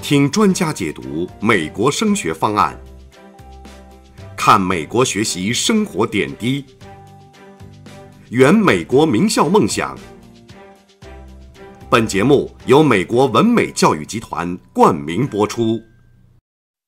听专家解读美国升学方案，看美国学习生活点滴，圆美国名校梦想。本节目由美国文美教育集团冠名播出。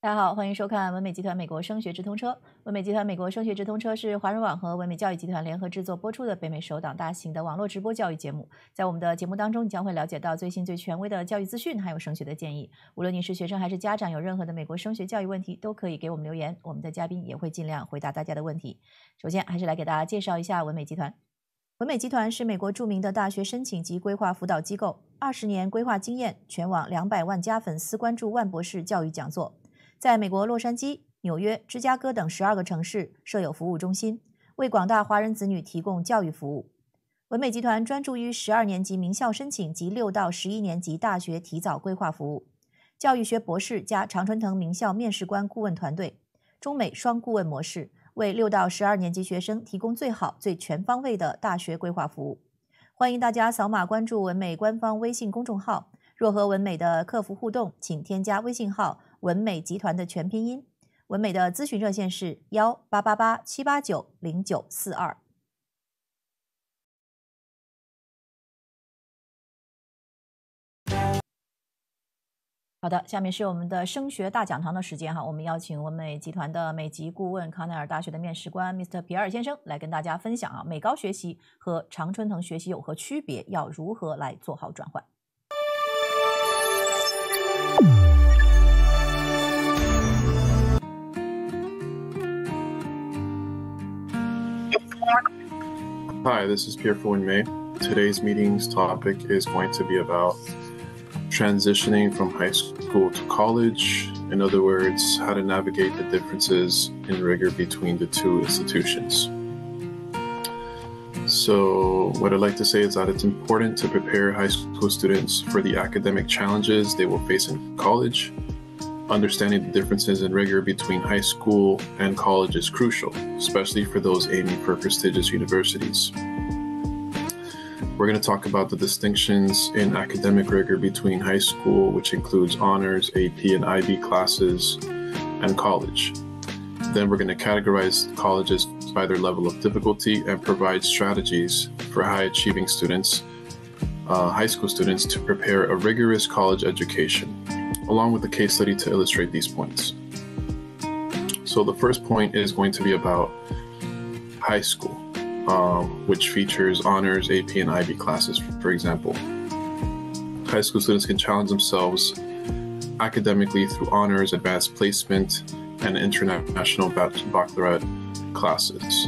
大家好，欢迎收看文美集团美国升学直通车。文美集团美国升学直通车是华人网和文美教育集团联合制作播出的北美首档大型的网络直播教育节目。在我们的节目当中，你将会了解到最新最权威的教育资讯，还有升学的建议。无论你是学生还是家长，有任何的美国升学教育问题，都可以给我们留言，我们的嘉宾也会尽量回答大家的问题。首先，还是来给大家介绍一下文美集团。文美集团是美国著名的大学申请及规划辅导机构，20年规划经验，全网200万加粉丝关注万博士教育讲座。在美国洛杉矶、纽约、芝加哥等12个城市设有服务中心，为广大华人子女提供教育服务。文美集团专注于12年级名校申请及6到11年级大学提早规划服务。教育学博士加常春藤名校面试官顾问团队，中美双顾问模式，为6到12年级学生提供最好、最全方位的大学规划服务。欢迎大家扫码关注文美官方微信公众号，若和文美的客服互动，请添加微信号文美集团的全拼音。文美的咨询热线是18887890942。好的，下面是我们的升学大讲堂的时间哈，我们邀请文美集团的美籍顾问康奈尔大学的面试官 Mr. 皮埃尔先生来跟大家分享美高学习和常春藤学习有何区别，要如何来做好转换。Hi, this is Pierre for May. Today's meeting's topic is going to be about transitioning from high school to college. In other words, how to navigate the differences in rigor between the two institutions. So what I'd like to say is that it's important to prepare high school students for the academic challenges they will face in college. Understanding the differences in rigor between high school and college is crucial, especially for those aiming for prestigious universities. We're going to talk about the distinctions in academic rigor between high school, which includes honors, AP, and IB classes, and college. Then we're going to categorize colleges by their level of difficulty and provide strategies for high-achieving students, high school students, to prepare a rigorous college education, along with a case study to illustrate these points. So the first point is going to be about high school, which features honors, AP, and IB classes, for example. High school students can challenge themselves academically through honors, advanced placement, and international baccalaureate classes.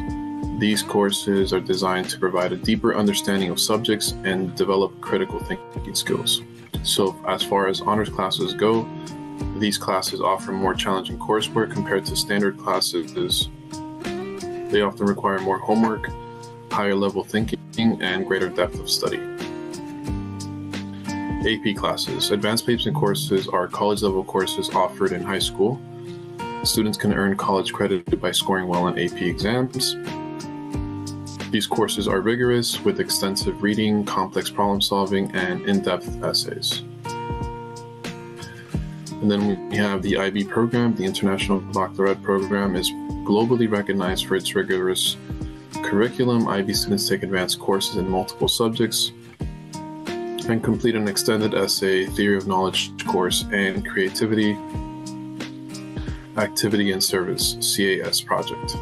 These courses are designed to provide a deeper understanding of subjects and develop critical thinking skills. So as far as honors classes go, these classes offer more challenging coursework compared to standard classes. They often require more homework, higher level thinking, and greater depth of study. AP classes. Advanced placement courses are college level courses offered in high school. Students can earn college credit by scoring well on AP exams. These courses are rigorous with extensive reading, complex problem solving, and in-depth essays. And then we have the IB program. The International Baccalaureate program is globally recognized for its rigorous curriculum. IB students take advanced courses in multiple subjects and complete an extended essay, theory of knowledge course, and creativity, activity and service, CAS project.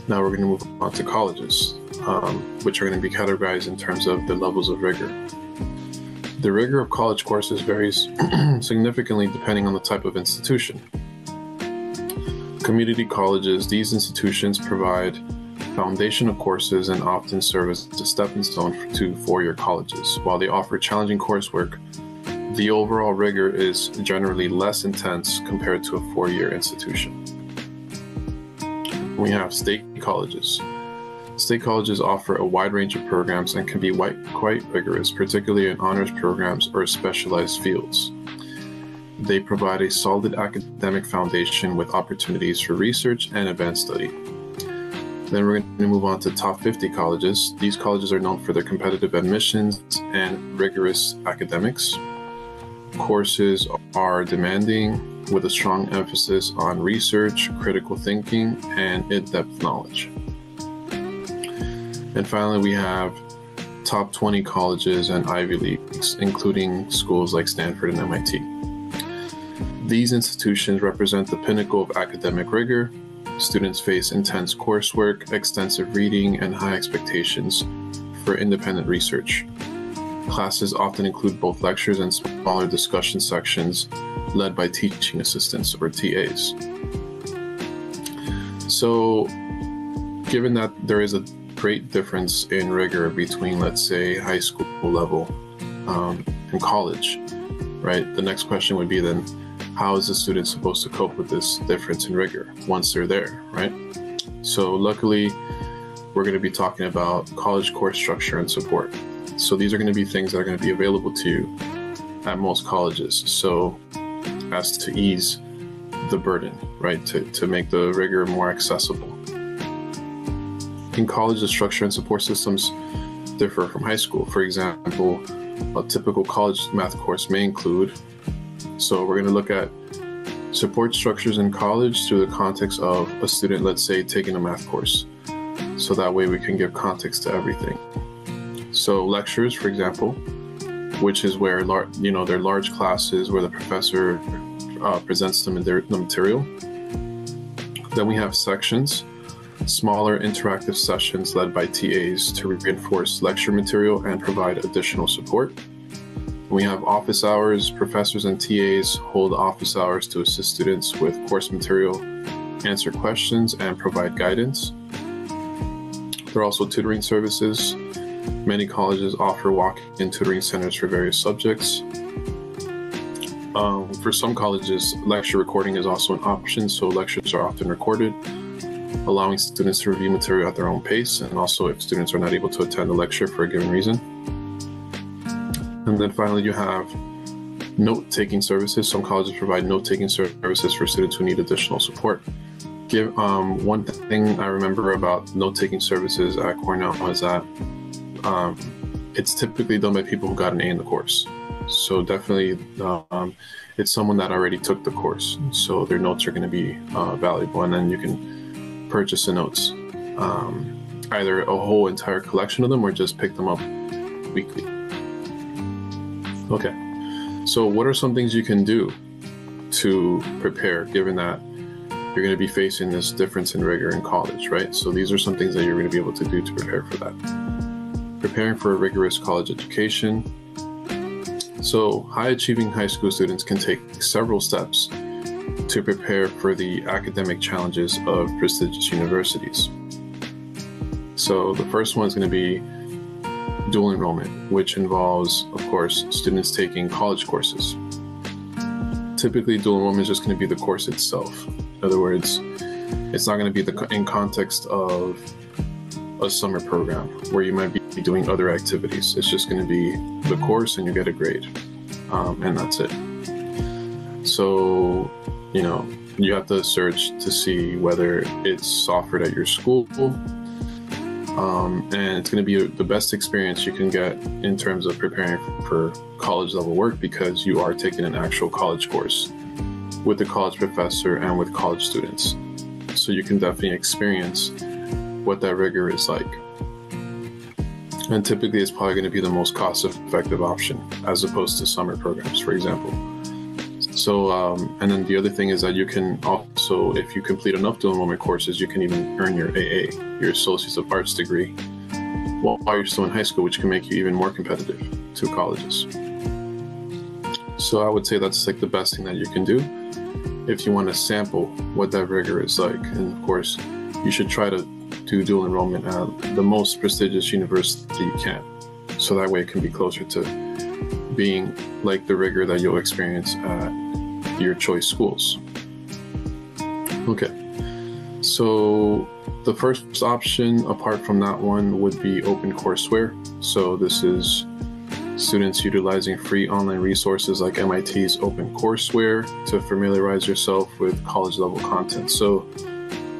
Now we're going to move on to colleges, which are going to be categorized in terms of the levels of rigor. The rigor of college courses varies significantly depending on the type of institution. Community colleges, these institutions provide foundational courses and often serve as a stepping stone to four-year colleges. While they offer challenging coursework, the overall rigor is generally less intense compared to a four-year institution. We have state colleges. State colleges offer a wide range of programs and can be quite rigorous, particularly in honors programs or specialized fields. They provide a solid academic foundation with opportunities for research and advanced study. Then we're going to move on to top 50 colleges. These colleges are known for their competitive admissions and rigorous academics. courses are demanding with a strong emphasis on research, critical thinking, and in-depth knowledge. And finally, we have top 20 colleges and Ivy Leagues, including schools like Stanford and MIT. These institutions represent the pinnacle of academic rigor. Students face intense coursework, extensive reading, and high expectations for independent research. Classes often include both lectures and smaller discussion sections led by teaching assistants or TAs. So, given that there is a great difference in rigor between, let's say, high school level and college, right? The next question would be then, how is the student supposed to cope with this difference in rigor once they're there, right? So luckily, we're going to be talking about college course structure and support. So these are going to be things that are going to be available to you at most colleges. So as to ease the burden, right? To make the rigor more accessible. In college, the structure and support systems differ from high school. For example, a typical college math course may include, so we're going to look at support structures in college through the context of a student, let's say, taking a math course. So that way we can give context to everything. So lectures, for example, which is where they're large classes where the professor presents them in the material. Then we have sections, smaller interactive sessions led by TAs to reinforce lecture material and provide additional support. We have office hours. Professors and TAs hold office hours to assist students with course material, answer questions, and provide guidance. There are also tutoring services. Many colleges offer walk-in tutoring centers for various subjects. For some colleges, lecture recording is also an option, so lectures are often recorded, allowing students to review material at their own pace, and also if students are not able to attend a lecture for a given reason. And then finally, you have note-taking services. Some colleges provide note-taking services for students who need additional support. One thing I remember about note-taking services at Cornell is that it's typically done by people who got an A in the course. So definitely, it's someone that already took the course. So their notes are going to be valuable, and then you can purchase the notes, either a whole entire collection of them or just pick them up weekly. Okay, so what are some things you can do to prepare, given that you're going to be facing this difference in rigor in college, right? So these are some things that you're going to be able to do to prepare for that. Preparing for a rigorous college education. So high-achieving high school students can take several steps to prepare for the academic challenges of prestigious universities. So the first one is going to be dual enrollment, which involves, of course, students taking college courses. Typically, dual enrollment is just going to be the course itself. In other words, it's not going to be in context of a summer program where you might be doing other activities. It's just going to be the course and you get a grade, and that's it. So, you have to search to see whether it's offered at your school, and it's going to be the best experience you can get in terms of preparing for college level work, because you are taking an actual college course with the college professor and with college students. So you can definitely experience what that rigor is like. And typically it's probably going to be the most cost-effective option as opposed to summer programs, for example. So, and then the other thing is that you can also, if you complete enough dual enrollment courses, you can even earn your AA, your Associates of Arts degree, while you're still in high school, which can make you even more competitive to colleges. So I would say that's like the best thing that you can do if you want to sample what that rigor is like. And of course, you should try to do dual enrollment at the most prestigious university you can. So that way it can be closer to being like the rigor that you'll experience at your choice schools. Okay, so the first option apart from that one would be open courseware. So this is students utilizing free online resources like MIT's OpenCourseWare to familiarize yourself with college level content. So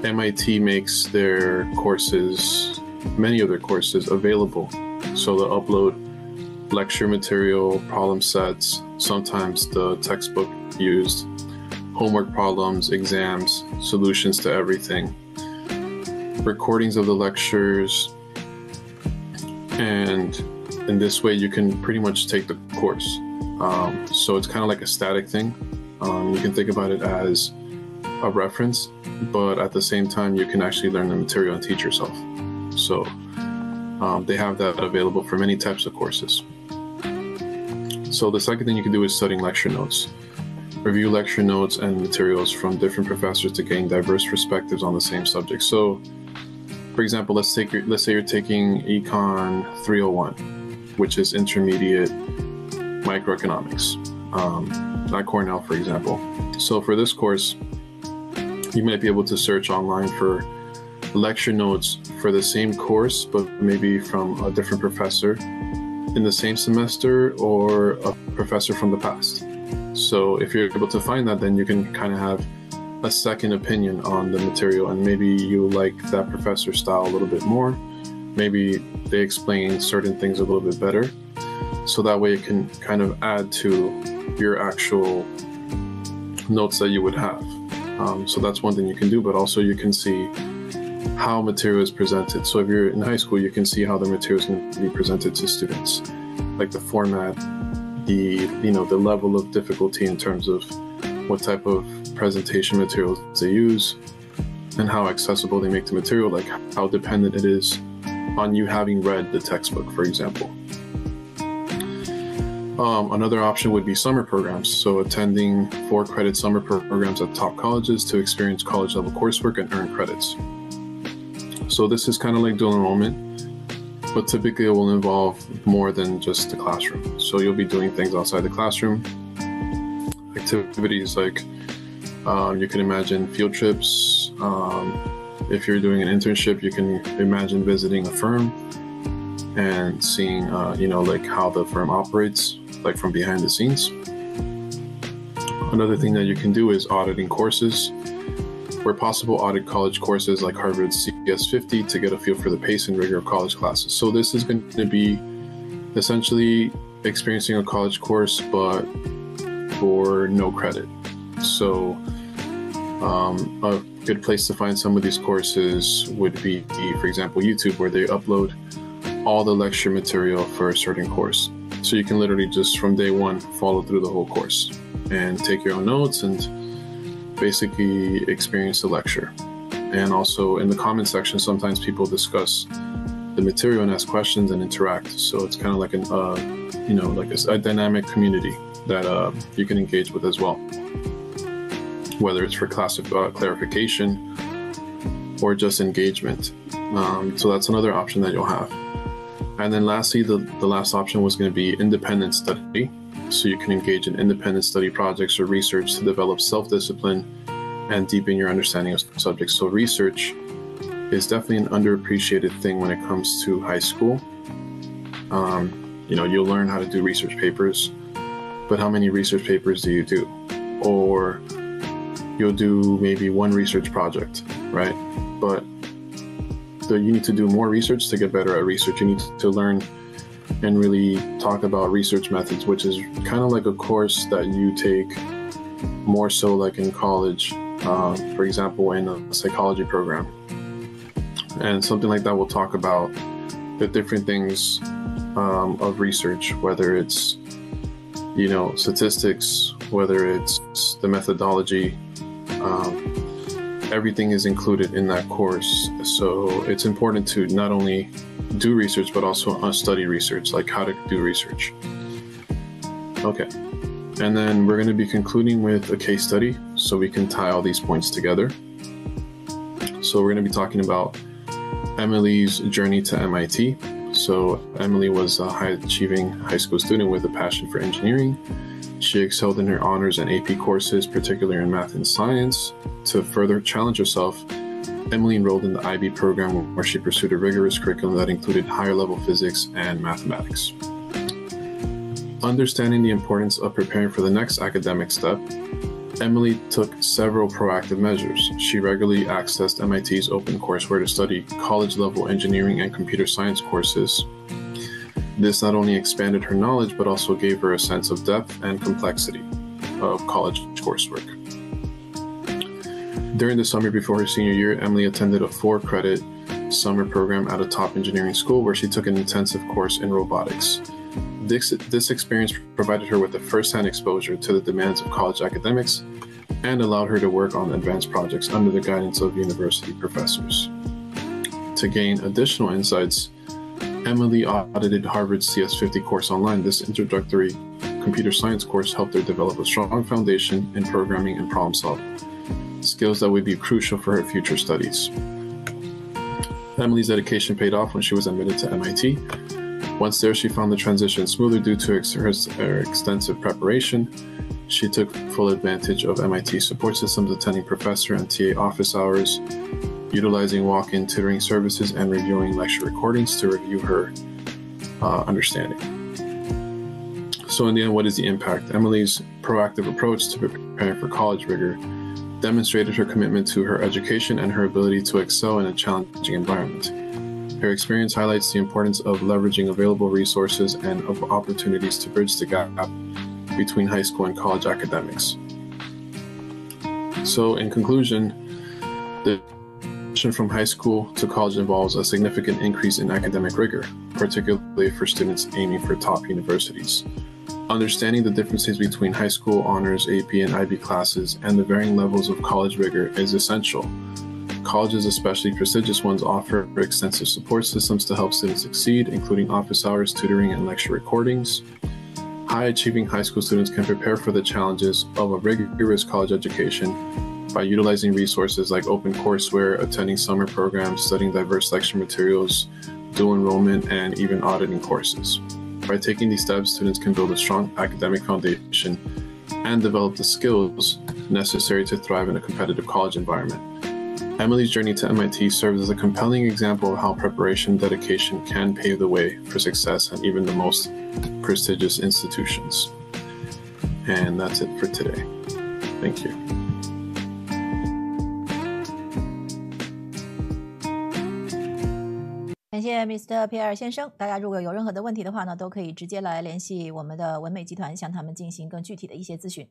MIT makes their courses, many of their courses, available. So they'll upload lecture material, problem sets, sometimes the textbook used, homework problems, exams, solutions to everything, recordings of the lectures, and in this way you can pretty much take the course. So it's kind of like a static thing. You can think about it as a reference, but at the same time you can actually learn the material and teach yourself. So they have that available for many types of courses. So the second thing you can do is studying lecture notes. Review lecture notes and materials from different professors to gain diverse perspectives on the same subject. So, for example, let's say you're taking Econ 301, which is intermediate microeconomics, at Cornell, for example. So for this course, you might be able to search online for lecture notes for the same course, but maybe from a different professor in the same semester or a professor from the past. So if you're able to find that, then you can kind of have a second opinion on the material, and maybe you like that professor's style a little bit more. Maybe they explain certain things a little bit better. So that way it can kind of add to your actual notes that you would have. So that's one thing you can do, but also you can see how material is presented. So if you're in high school, you can see how the material is going to be presented to students, like the format, the level of difficulty in terms of what type of presentation materials they use, and how accessible they make the material, like how dependent it is on you having read the textbook, for example. Another option would be summer programs. So attending 4-credit summer programs at top colleges to experience college level coursework and earn credits. So this is kind of like dual enrollment, but typically it will involve more than just the classroom. So you'll be doing things outside the classroom, activities like you can imagine field trips. If you're doing an internship, you can imagine visiting a firm and seeing, like how the firm operates, like from behind the scenes. Another thing that you can do is auditing courses. Where possible, audit college courses like Harvard's CS50 to get a feel for the pace and rigor of college classes. So this is going to be essentially experiencing a college course, but for no credit. So a good place to find some of these courses would be, for example, YouTube, where they upload all the lecture material for a certain course. So you can literally just from day one follow through the whole course and take your own notes and basically experience the lecture. And also in the comment section, sometimes people discuss the material and ask questions and interact. So it's kind of like a dynamic community that you can engage with as well, whether it's for clarification or just engagement. So that's another option that you'll have. And then lastly, the last option was going to be independent study. So you can engage in independent study projects or research to develop self-discipline and deepen your understanding of subjects. So research is definitely an underappreciated thing when it comes to high school. You'll learn how to do research papers, but how many research papers do you do? Or you'll do maybe one research project, right? But you need to do more research to get better at research. You need to learn and really talk about research methods, which is kind of like a course that you take more so like in college, for example, in a psychology program. And something like that will talk about the different things of research, whether it's, statistics, whether it's the methodology. Everything is included in that course. So it's important to not only do research, but also study research, like how to do research. Okay. And then we're going to be concluding with a case study so we can tie all these points together. So we're going to be talking about Emily's journey to MIT. So Emily was a high-achieving high school student with a passion for engineering. She excelled in her honors and AP courses, particularly in math and science. To further challenge herself, Emily enrolled in the IB program, where she pursued a rigorous curriculum that included higher-level physics and mathematics. Understanding the importance of preparing for the next academic step, Emily took several proactive measures. She regularly accessed MIT's open courseware to study college-level engineering and computer science courses. This not only expanded her knowledge, but also gave her a sense of depth and complexity of college coursework. During the summer before her senior year, Emily attended a 4-credit summer program at a top engineering school where she took an intensive course in robotics. This experience provided her with a first-hand exposure to the demands of college academics and allowed her to work on advanced projects under the guidance of university professors. To gain additional insights, Emily audited Harvard's CS50 course online. This introductory computer science course helped her develop a strong foundation in programming and problem solving, skills that would be crucial for her future studies. Emily's dedication paid off when she was admitted to MIT. Once there, she found the transition smoother due to her extensive preparation. She took full advantage of MIT support systems, attending professor and TA office hours, utilizing walk-in tutoring services, and reviewing lecture recordings to review her understanding. So in the end, what is the impact? Emily's proactive approach to preparing for college rigor demonstrated her commitment to her education and her ability to excel in a challenging environment. Her experience highlights the importance of leveraging available resources and of opportunities to bridge the gap between high school and college academics. So in conclusion, the transition from high school to college involves a significant increase in academic rigor, particularly for students aiming for top universities. Understanding the differences between high school honors, AP, and IB classes, and the varying levels of college rigor is essential. Colleges, especially prestigious ones, offer extensive support systems to help students succeed, including office hours, tutoring, and lecture recordings. High-achieving high school students can prepare for the challenges of a rigorous college education by utilizing resources like open courseware, attending summer programs, studying diverse lecture materials, dual enrollment, and even auditing courses. By taking these steps, students can build a strong academic foundation and develop the skills necessary to thrive in a competitive college environment. Emily's journey to MIT serves as a compelling example of how preparation and dedication can pave the way for success at even the most prestigious institutions. And that's it for today. Thank you. 感谢 Mr. 皮尔先生，大家如果有任何的问题的话呢，都可以直接来联系我们的文美集团，向他们进行更具体的一些咨询。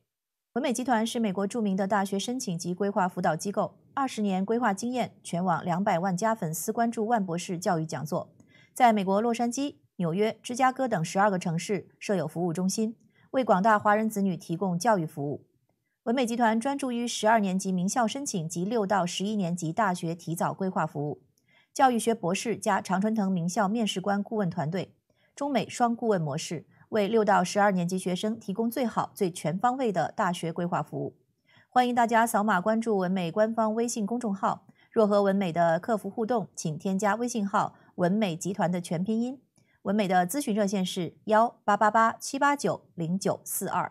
文美集团是美国著名的大学申请及规划辅导机构，20年规划经验，全网200万加粉丝关注万博士教育讲座，在美国洛杉矶、纽约、芝加哥等12个城市设有服务中心，为广大华人子女提供教育服务。文美集团专注于12年级名校申请及6到11年级大学提早规划服务。教育学博士加常春藤名校面试官顾问团队，中美双顾问模式，为6到12年级学生提供最好、最全方位的大学规划服务。欢迎大家扫码关注文美官方微信公众号，若和文美的客服互动，请添加微信号文美集团的全拼音。文美的咨询热线是1888-789-0942。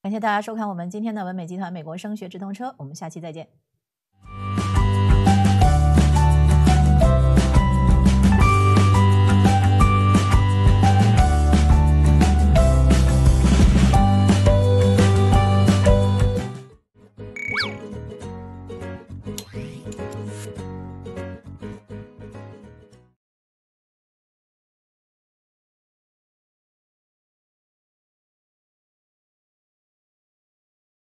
感谢大家收看我们今天的文美集团美国升学直通车，我们下期再见。